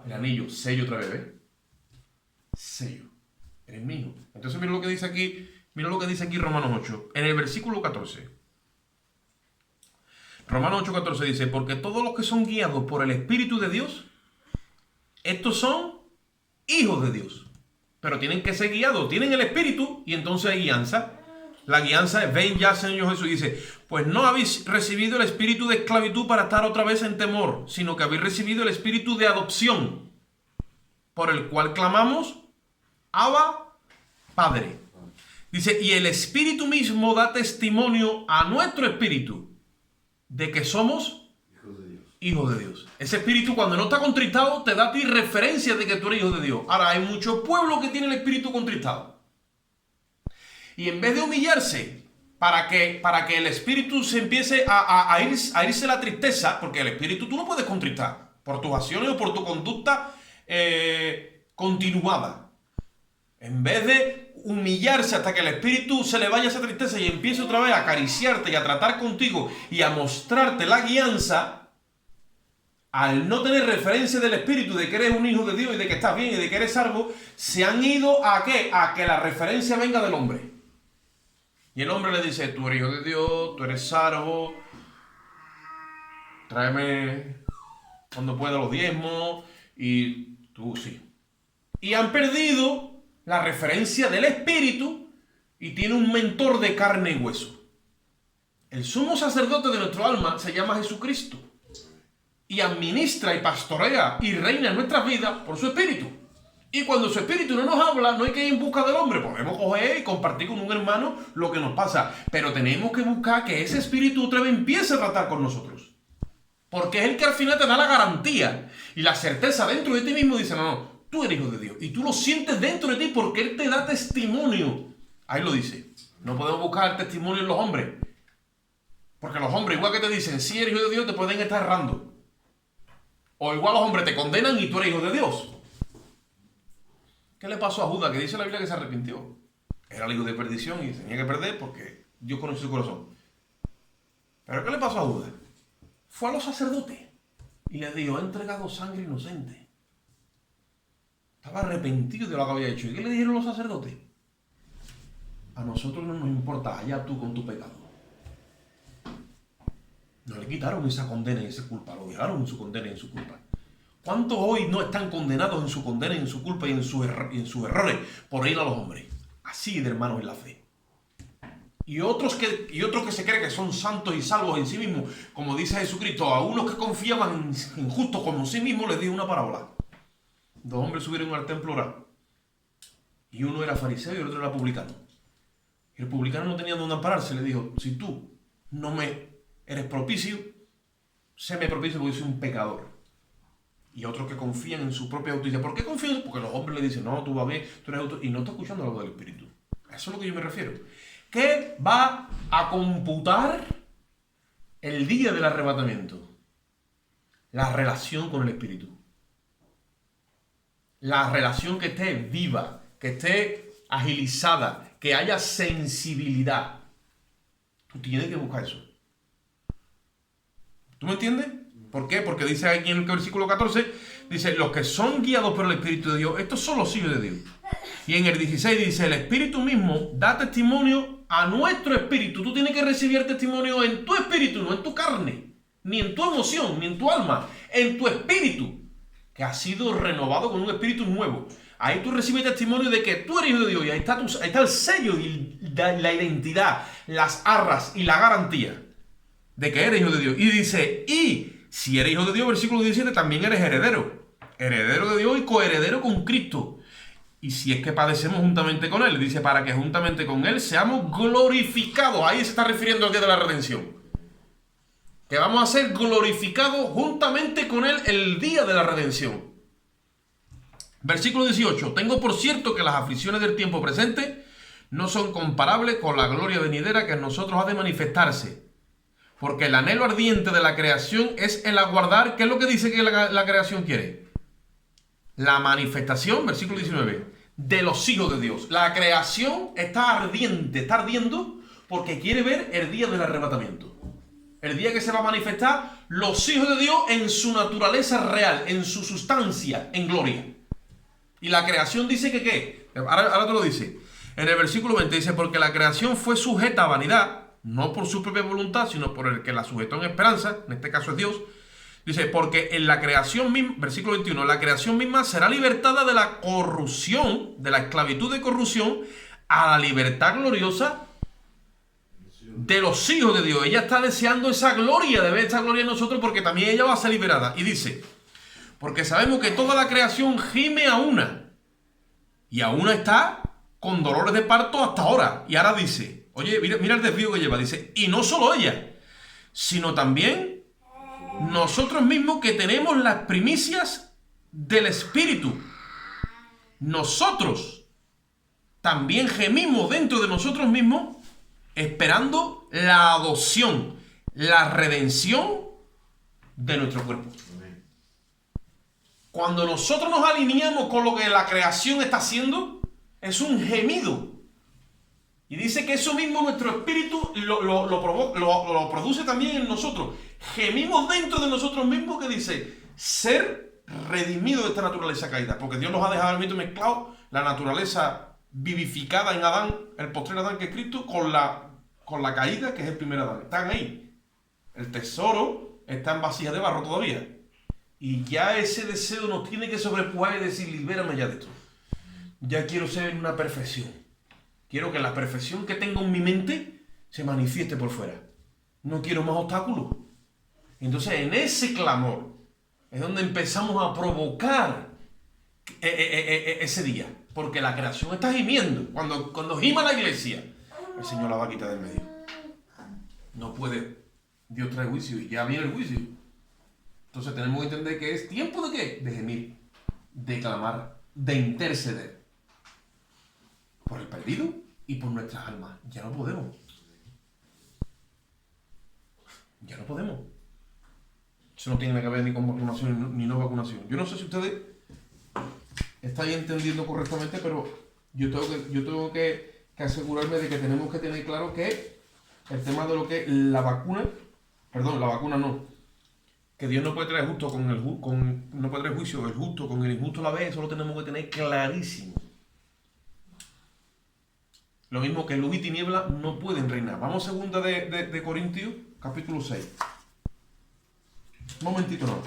El anillo. Sello otra vez, ¿ves? Sello. Eres mío. Entonces mira lo que dice aquí Romanos 8. En el versículo 14. Romanos 8:14 dice, porque todos los que son guiados por el Espíritu de Dios, estos son hijos de Dios. Pero tienen que ser guiados, tienen el Espíritu y entonces hay guianza. La guianza es, ven ya Señor Jesús, dice, pues no habéis recibido el espíritu de esclavitud para estar otra vez en temor, sino que habéis recibido el espíritu de adopción, por el cual clamamos, Abba, Padre. Dice, y el Espíritu mismo da testimonio a nuestro espíritu de que somos hijos de Dios. Ese espíritu, cuando no está contristado, te da a ti referencia de que tú eres hijo de Dios. Ahora, hay muchos pueblos que tienen el espíritu contristado. Y en vez de humillarse para que el espíritu se empiece a irse la tristeza, porque el espíritu tú no puedes contristar por tus acciones o por tu conducta continuada. En vez de humillarse hasta que el espíritu se le vaya esa tristeza y empiece otra vez a acariciarte y a tratar contigo y a mostrarte la guianza, al no tener referencia del espíritu de que eres un hijo de Dios y de que estás bien y de que eres salvo, se han ido ¿a qué? A que la referencia venga del hombre. Y el hombre le dice, tú eres hijo de Dios, tú eres salvo, tráeme cuando pueda los diezmos, y tú sí. Y han perdido la referencia del espíritu y tiene un mentor de carne y hueso. El sumo sacerdote de nuestro alma se llama Jesucristo y administra y pastorea y reina en nuestras vidas por su espíritu. Y cuando su espíritu no nos habla, no hay que ir en busca del hombre. Podemos coger y compartir con un hermano lo que nos pasa, pero tenemos que buscar que ese espíritu otra vez empiece a tratar con nosotros, porque es el que al final te da la garantía y la certeza dentro de ti mismo. Dice, no, tú eres hijo de Dios. Y tú lo sientes dentro de ti porque Él te da testimonio. Ahí lo dice. No podemos buscar el testimonio en los hombres. Porque los hombres, igual que te dicen, si eres hijo de Dios, te pueden estar errando. O igual los hombres te condenan y tú eres hijo de Dios. ¿Qué le pasó a Judas? Que dice la Biblia que se arrepintió. Era el hijo de perdición y tenía que perder porque Dios conoce su corazón. ¿Pero qué le pasó a Judas? Fue a los sacerdotes y les dijo, he entregado sangre inocente. Estaba arrepentido de lo que había hecho. ¿Y qué le dijeron los sacerdotes? A nosotros no nos importa, allá tú con tu pecado. No le quitaron esa condena y esa culpa, lo dejaron en su condena y en su culpa. ¿Cuántos hoy no están condenados en su condena y en su culpa y en sus errores por ir a los hombres? Así de hermanos en la fe. Y otros que se creen que son santos y salvos en sí mismos, como dice Jesucristo, a unos que confiaban en justos como sí mismos les dio una parábola. 2 hombres subieron al templo a orar. Y uno era fariseo y el otro era publicano. Y el publicano no tenía dónde ampararse. Le dijo, si tú no me eres propicio, séme propicio porque soy un pecador. Y otros que confían en su propia justicia. ¿Por qué confían? Porque los hombres le dicen, no, tú vas bien, tú eres auto. Y no está escuchando la voz del Espíritu. A eso es lo que yo me refiero. ¿Qué va a computar el día del arrebatamiento? La relación con el Espíritu. La relación que esté viva, que esté agilizada, que haya sensibilidad. Tú tienes que buscar eso. ¿Tú me entiendes? ¿Por qué? Porque dice aquí en el versículo 14, dice, los que son guiados por el Espíritu de Dios, estos son los hijos de Dios. Y en el 16 dice, el Espíritu mismo da testimonio a nuestro espíritu. Tú tienes que recibir testimonio en tu espíritu, no en tu carne, ni en tu emoción, ni en tu alma, en tu espíritu, que ha sido renovado con un espíritu nuevo. Ahí tú recibes testimonio de que tú eres hijo de Dios y ahí está el sello y la identidad, las arras y la garantía de que eres hijo de Dios. Y dice, y si eres hijo de Dios, versículo 17, también eres heredero. Heredero de Dios y coheredero con Cristo. Y si es que padecemos juntamente con Él, dice, para que juntamente con Él seamos glorificados. Ahí se está refiriendo al día de la redención. Que vamos a ser glorificados juntamente con Él el día de la redención. Versículo 18. Tengo por cierto que las aflicciones del tiempo presente no son comparables con la gloria venidera que en nosotros ha de manifestarse. Porque el anhelo ardiente de la creación es el aguardar. ¿Qué es lo que dice que la creación quiere? La manifestación, versículo 19, de los hijos de Dios. La creación está ardiente, está ardiendo porque quiere ver el día del arrebatamiento. El día que se va a manifestar los hijos de Dios en su naturaleza real, en su sustancia, en gloria. Y la creación dice que ¿qué? Ahora te lo dice. En el versículo 20 dice, porque la creación fue sujeta a vanidad, no por su propia voluntad, sino por el que la sujetó en esperanza, en este caso es Dios. Dice, porque en la creación misma, versículo 21, la creación misma será libertada de la corrupción, de la esclavitud de corrupción, a la libertad gloriosa de los hijos de Dios. Ella está deseando esa gloria, de ver esa gloria en nosotros, porque también ella va a ser liberada. Y dice, porque sabemos que toda la creación gime a una, y a una está con dolores de parto hasta ahora. Y ahora dice, oye, mira el desvío que lleva, dice, y no solo ella, sino también nosotros mismos que tenemos las primicias del Espíritu. Nosotros también gemimos dentro de nosotros mismos esperando la adopción, la redención de nuestro cuerpo. Cuando nosotros nos alineamos con lo que la creación está haciendo, es un gemido. Y dice que eso mismo nuestro espíritu lo produce también en nosotros. Gemimos dentro de nosotros mismos, que dice ser redimido de esta naturaleza caída. Porque Dios nos ha dejado al mismo mezclado la naturaleza vivificada en Adán, el postrer Adán que es Cristo, con la caída que es el primer Adán. Están ahí. El tesoro está en vasija de barro todavía. Y ya ese deseo nos tiene que sobrepujar y decir, libérame ya de esto. Ya quiero ser en una perfección. Quiero que la perfección que tengo en mi mente se manifieste por fuera. No quiero más obstáculos. Entonces, en ese clamor es donde empezamos a provocar ese día. Porque la creación está gimiendo. Cuando gima la iglesia, el Señor la va a quitar del medio. No puede. Dios trae juicio y ya viene el juicio. Entonces tenemos que entender que es tiempo de ¿qué? De gemir, de clamar, de interceder. Por el perdido y por nuestras almas. Ya no podemos. Ya no podemos. Eso no tiene que ver ni con vacunación ni no vacunación. Yo no sé si ustedes estáis entendiendo correctamente, pero yo tengo que que asegurarme de que tenemos que tener claro que el tema de lo que es la vacuna, perdón, la vacuna no, que Dios no puede traer justo con el no puede traer juicio el justo con el injusto a la vez, eso lo tenemos que tener clarísimo. Lo mismo que luz y tiniebla no pueden reinar. Vamos a segunda de Corintios, capítulo 6. Un momentito no.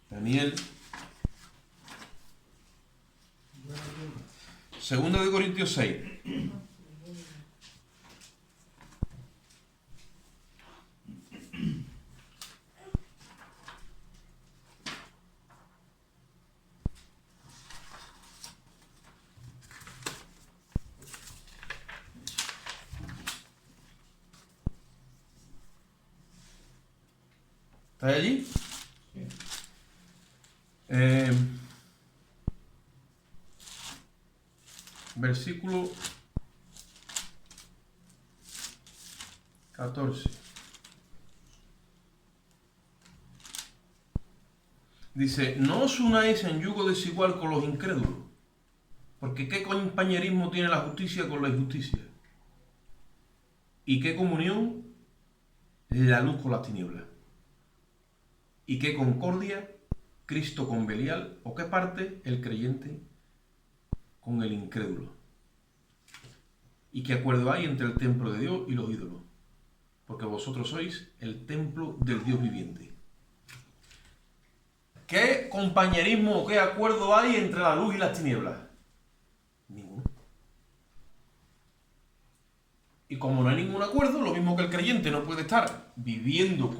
Daniel. Segunda de Corintios 6. ¿Estáis allí? Versículo 14. Dice, no os unáis en yugo desigual con los incrédulos, porque ¿qué compañerismo tiene la justicia con la injusticia? ¿Y qué comunión la luz con las tinieblas? ¿Y qué concordia Cristo con Belial? ¿O qué parte el creyente con el incrédulo? ¿Y qué acuerdo hay entre el templo de Dios y los ídolos? Porque vosotros sois el templo del Dios viviente. ¿Qué compañerismo o qué acuerdo hay entre la luz y las tinieblas? Ninguno. Y como no hay ningún acuerdo, lo mismo que el creyente no puede estar viviendo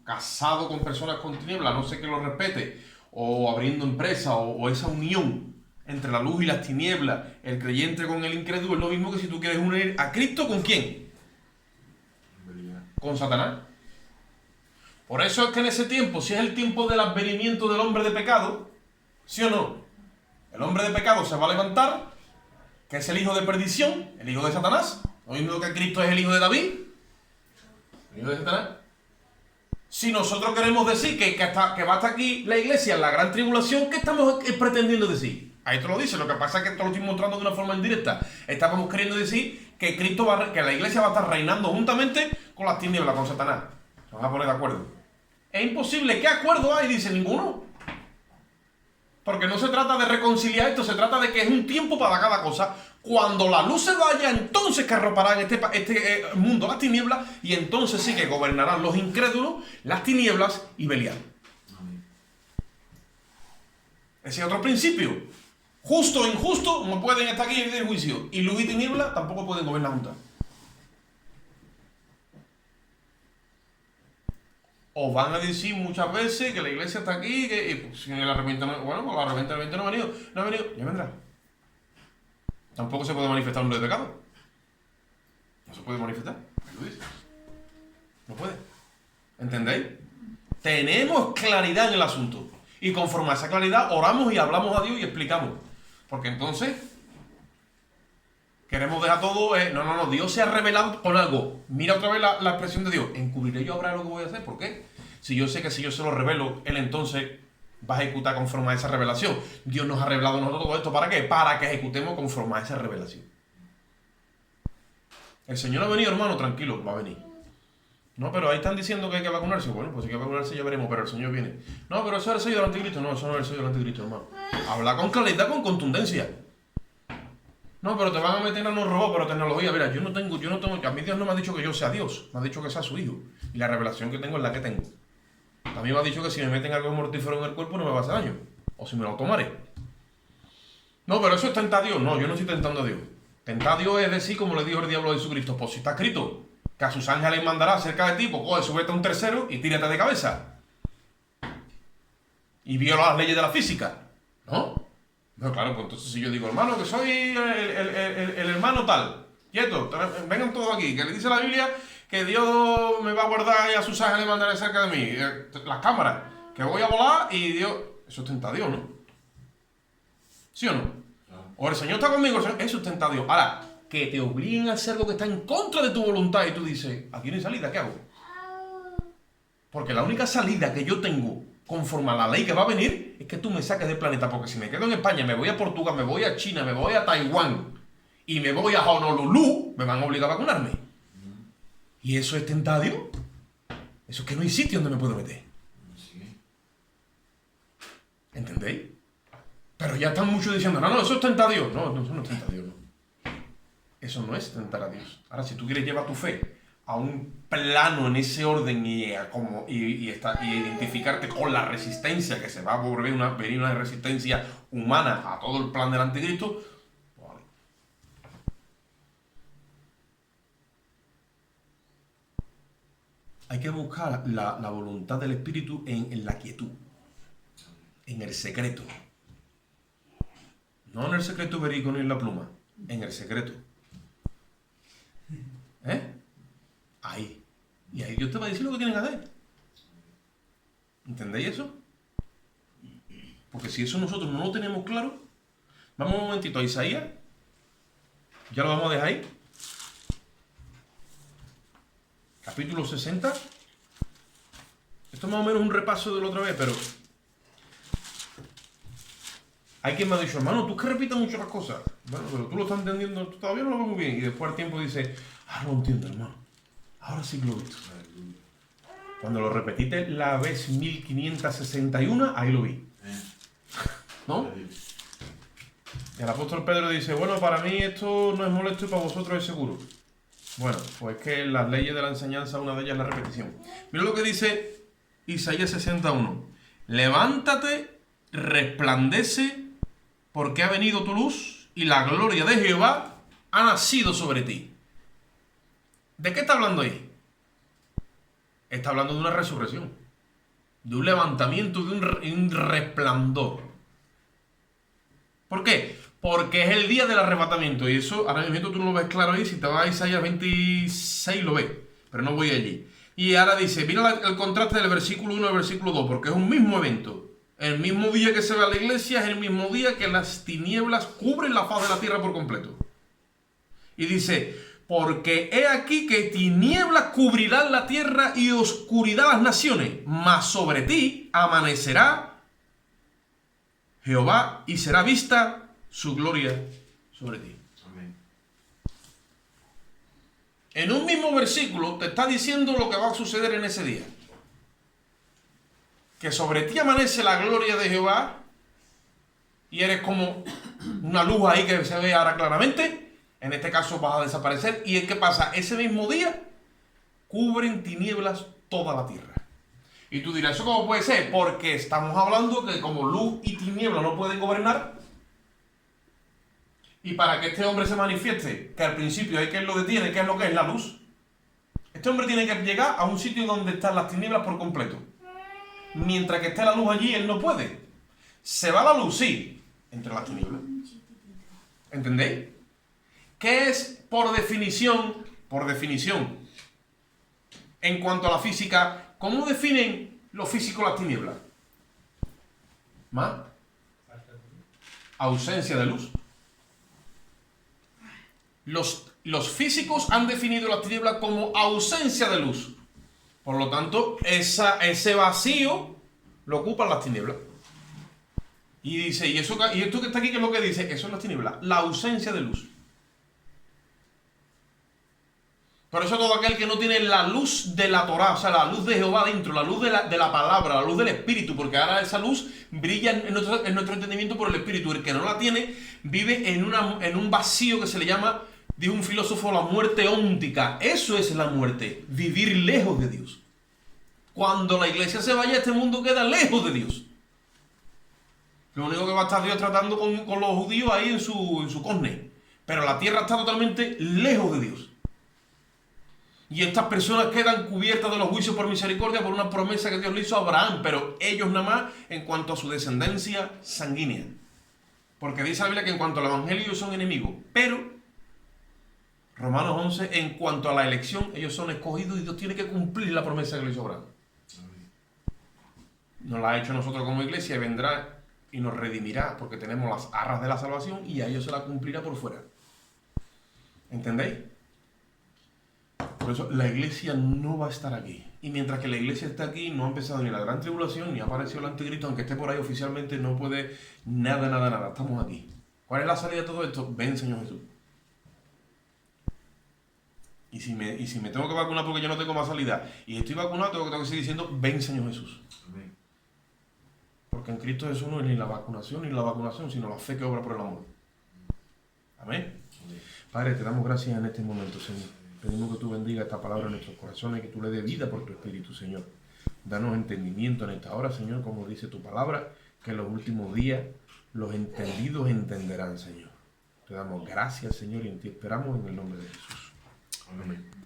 casado con personas con tinieblas, no sé que lo respete, o abriendo empresa, o esa unión entre la luz y las tinieblas, el creyente con el incrédulo, es lo mismo que si tú quieres unir a Cristo ¿con quién? Con Satanás. Por eso es que en ese tiempo, si es el tiempo del advenimiento del hombre de pecado, ¿sí o no? El hombre de pecado se va a levantar, que es el hijo de perdición, el hijo de Satanás, lo mismo que Cristo es el hijo de David, el hijo de Satanás. Si nosotros queremos decir que va hasta aquí la iglesia en la gran tribulación, ¿qué estamos pretendiendo decir? Ahí te lo dice, lo que pasa es que te lo estoy mostrando de una forma indirecta. Estamos queriendo decir que que la iglesia va a estar reinando juntamente con las tinieblas, con Satanás. Se van a poner de acuerdo. Es imposible. ¿Qué acuerdo hay? Dice ninguno. Porque no se trata de reconciliar esto, se trata de que es un tiempo para cada cosa. Cuando la luz se vaya, entonces que arroparán este mundo las tinieblas, y entonces sí que gobernarán los incrédulos, las tinieblas y Belial. Ese es otro principio. Justo e injusto no pueden estar aquí en el juicio, y luz y tiniebla tampoco pueden gobernar juntas. Os van a decir muchas veces que la iglesia está aquí, que pues, el arrepentimiento, bueno, pues el arrepentimiento no ha venido, ya vendrá. Tampoco se puede manifestar hombre de pecado. No se puede manifestar, lo dice. No puede. ¿Entendéis? Tenemos claridad en el asunto. Y conforme a esa claridad, oramos y hablamos a Dios y explicamos. Porque entonces, queremos dejar todo, no, Dios se ha revelado con algo. Mira otra vez la expresión de Dios. ¿Encubriré yo ahora lo que voy a hacer? ¿Por qué? Si yo sé que si yo se lo revelo, Él entonces va a ejecutar conforme a esa revelación. Dios nos ha revelado a nosotros todo esto. ¿Para qué? Para que ejecutemos conforme a esa revelación. El Señor ha venido, hermano, tranquilo, va a venir. No, pero ahí están diciendo que hay que vacunarse. Bueno, pues si hay que vacunarse ya veremos, pero el Señor viene. No, pero eso es el sello del anticristo. No, eso no es el sello del anticristo, hermano. Habla con claridad, con contundencia. No, pero te van a meter a unos robots, pero tecnología. Mira, yo no tengo, a mí Dios no me ha dicho que yo sea Dios, me ha dicho que sea su hijo. Y la revelación que tengo es la que tengo. A mí me ha dicho que si me meten algo mortífero en el cuerpo no me va a hacer daño. O si me lo tomaré. No, pero eso es tentar a Dios. No, yo no estoy tentando a Dios. Tentar a Dios es decir, como le dijo el diablo a Jesucristo, pues si está escrito que a sus ángeles mandará cerca de ti, pues coge, súbete a un tercero y tírate de cabeza. Y viola las leyes de la física. ¿No? No, claro, pues entonces si yo digo, hermano, que soy el hermano tal, quieto, vengan todos aquí, que le dice la Biblia que Dios me va a guardar y a sus ángeles mandaré cerca de mí, las cámaras, que voy a volar y Dios, eso es tentar a Dios, ¿no? ¿Sí o no? O el Señor está conmigo, eso es tentar a Dios. Ahora, que te obliguen a hacer algo que está en contra de tu voluntad y tú dices, aquí no hay salida, ¿qué hago? Porque la única salida que yo tengo conforme a la ley que va a venir, es que tú me saques del planeta, porque si me quedo en España, me voy a Portugal, me voy a China, me voy a Taiwán y me voy a Honolulu, me van a obligar a vacunarme. ¿Y eso es tentar a Dios? Eso es que no hay sitio donde me puedo meter. ¿Entendéis? Pero ya están muchos diciendo, no, eso es tentar a Dios. No, eso no es tentar a Dios, no. Eso no es tentar a Dios. Ahora, si tú quieres llevar tu fe a un plano en ese orden y identificarte con la resistencia, que se va a volver venir una resistencia humana a todo el plan del anticristo, pues vale. Hay que buscar la voluntad del Espíritu en la quietud, en el secreto. No en el secreto verico ni en la pluma, en el secreto. Ahí. Y ahí Dios te va a decir lo que tienes que hacer. ¿Entendéis eso? Porque si eso nosotros no lo tenemos claro, vamos un momentito a Isaías. Ya lo vamos a dejar ahí. Capítulo 60. Esto es más o menos un repaso de la otra vez, pero hay quien me ha dicho, hermano, tú que repitas mucho las cosas. Bueno, pero tú lo estás entendiendo, tú todavía no lo ves muy bien. Y después al tiempo dice, lo entiendo, hermano. Ahora sí que lo he visto. Cuando lo repetiste la vez 1561, ahí lo vi. ¿No? Y el apóstol Pedro dice, bueno, para mí esto no es molesto y para vosotros es seguro. Bueno, pues es que las leyes de la enseñanza, una de ellas es la repetición. Mira lo que dice Isaías 61. Levántate, resplandece, porque ha venido tu luz y la gloria de Jehová ha nacido sobre ti. ¿De qué está hablando ahí? Está hablando de una resurrección, de un levantamiento, de un resplandor. ¿Por qué? Porque es el día del arrebatamiento. Y eso, ahora mismo tú no lo ves claro ahí. Si te vas a Isaías 26 lo ves, pero no voy allí. Y ahora dice, mira el contraste del versículo 1 al versículo 2, porque es un mismo evento. El mismo día que se ve a la iglesia es el mismo día que las tinieblas cubren la faz de la tierra por completo. Y dice, porque he aquí que tinieblas cubrirán la tierra y oscuridad las naciones, mas sobre ti amanecerá Jehová y será vista su gloria sobre ti. Amén. En un mismo versículo te está diciendo lo que va a suceder en ese día. Que sobre ti amanece la gloria de Jehová y eres como una luz ahí que se ve ahora claramente. En este caso vas a desaparecer. ¿Y qué pasa? Ese mismo día cubren tinieblas toda la tierra. Y tú dirás, ¿eso cómo puede ser? Porque estamos hablando que como luz y tiniebla no pueden gobernar. Y para que este hombre se manifieste, que al principio hay quien lo detiene, ¿qué es lo que es la luz? Este hombre tiene que llegar a un sitio donde están las tinieblas por completo. Mientras que esté la luz allí, él no puede. Se va la luz, sí, entre las tinieblas. ¿Entendéis? ¿Qué es por definición, en cuanto a la física, cómo definen los físicos las tinieblas? ¿Más? Ausencia de luz. Los físicos han definido las tinieblas como ausencia de luz. Por lo tanto, ese vacío lo ocupan las tinieblas. Y dice, ¿y esto que está aquí qué es lo que dice? Eso es las tinieblas, la ausencia de luz. Por eso todo aquel que no tiene la luz de la Torá, o sea, la luz de Jehová dentro, la luz de la palabra, la luz del Espíritu, porque ahora esa luz brilla en nuestro entendimiento por el Espíritu. El que no la tiene vive en un vacío que se le llama, dijo un filósofo, la muerte óntica. Eso es la muerte, vivir lejos de Dios. Cuando la iglesia se vaya, este mundo queda lejos de Dios. Lo único que va a estar Dios tratando con los judíos ahí en su cosne. Pero la tierra está totalmente lejos de Dios. Y estas personas quedan cubiertas de los juicios por misericordia por una promesa que Dios le hizo a Abraham, pero ellos nada más en cuanto a su descendencia sanguínea. Porque dice la Biblia que en cuanto al evangelio ellos son enemigos, pero Romanos 11, en cuanto a la elección, ellos son escogidos y Dios tiene que cumplir la promesa que le hizo a Abraham. Nos la ha hecho nosotros como iglesia y vendrá y nos redimirá porque tenemos las arras de la salvación y a ellos se la cumplirá por fuera. ¿Entendéis? Por eso la iglesia no va a estar aquí. Y mientras que la iglesia está aquí, no ha empezado ni la gran tribulación, ni ha aparecido el anticristo, aunque esté por ahí oficialmente, no puede nada, nada, nada. Estamos aquí. ¿Cuál es la salida de todo esto? Ven, Señor Jesús. Y si me tengo que vacunar porque yo no tengo más salida, y estoy vacunado, tengo que seguir diciendo, ven, Señor Jesús. Amén. Porque en Cristo Jesús no es ni la vacunación, sino la fe que obra por el amor. Amén. Amén. Padre, te damos gracias en este momento, Señor. Pedimos que tú bendigas esta palabra en nuestros corazones, que tú le des vida por tu Espíritu, Señor. Danos entendimiento en esta hora, Señor, como dice tu palabra, que en los últimos días los entendidos entenderán, Señor. Te damos gracias, Señor, y en ti esperamos en el nombre de Jesús. Amén.